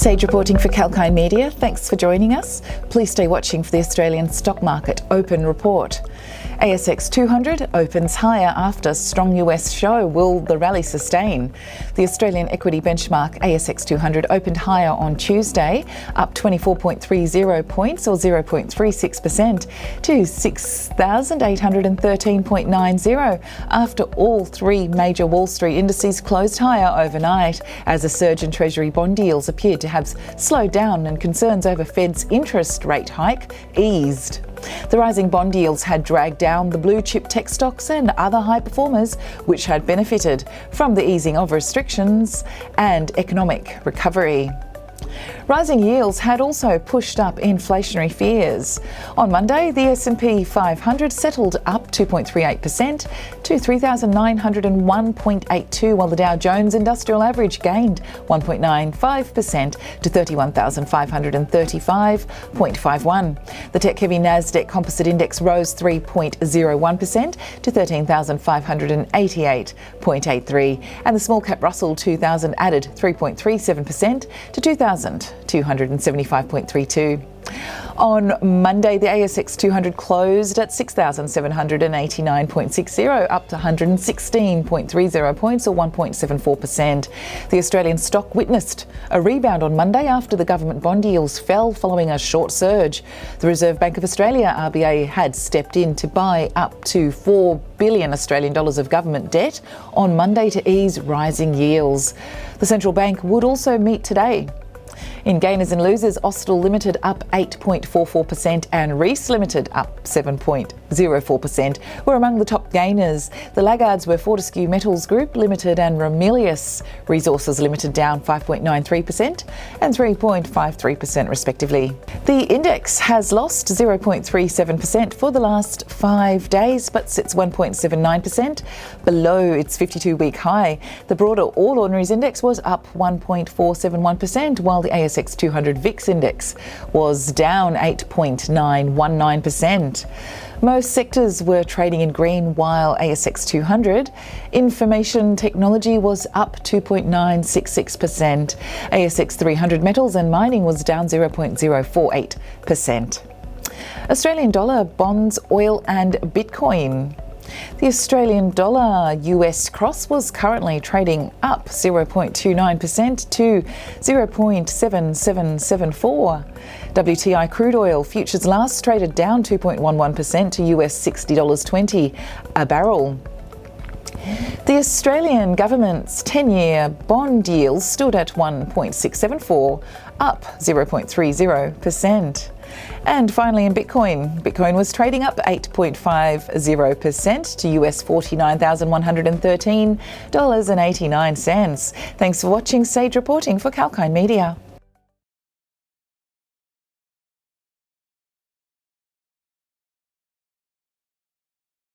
Sage reporting for Kalkine Media. Thanks for joining us. Please stay watching for the Australian stock market open report. ASX 200 opens higher after strong US show. Will the rally sustain? The Australian equity benchmark ASX 200 opened higher on Tuesday, up 24.30 points or 0.36% to 6,813.90 after all three major Wall Street indices closed higher overnight as a surge in Treasury bond yields appeared to have slowed down and concerns over Fed's interest rate hike eased. The rising bond yields had dragged down the blue chip tech stocks and other high performers which had benefited from the easing of restrictions and economic recovery. Rising yields had also pushed up inflationary fears. On Monday, the S&P 500 settled up 2.38% to 3,901.82, while the Dow Jones Industrial Average gained 1.95% to 31,535.51. The tech-heavy Nasdaq Composite Index rose 3.01% to 13,588.83, and the small-cap Russell 2000 added 3.37% to 2,275.32. On Monday, the ASX 200 closed at 6,789.60, up to 116.30 points or 1.74%. The Australian stock witnessed a rebound on Monday after the government bond yields fell following a short surge. The Reserve Bank of Australia, RBA, had stepped in to buy up to 4 billion Australian dollars of government debt on Monday to ease rising yields. The central bank would also meet today. In gainers and losers, Austal Limited up 8.44% and Reece Limited up 7.04% were among the top gainers. The laggards were Fortescue Metals Group Limited and Ramelius Resources Limited down 5.93% and 3.53% respectively. The index has lost 0.37% for the last 5 days but sits 1.79% below its 52-week high. The broader All Ordinaries Index was up 1.471%, while the ASX 200 VIX Index was down 8.919%. Most sectors were trading in green, while ASX 200 information technology was up 2.966%. ASX 300 metals and mining was down 0.048%. Australian dollar, bonds, oil and Bitcoin. The Australian dollar US cross was currently trading up 0.29% to 0.7774. WTI crude oil futures last traded down 2.11% to US $60.20 a barrel. The Australian government's 10-year bond yield stood at 1.674, up 0.30%. And finally in Bitcoin was trading up 8.50% to US $49,113.89. Thanks for watching Sage reporting for Kalkine Media.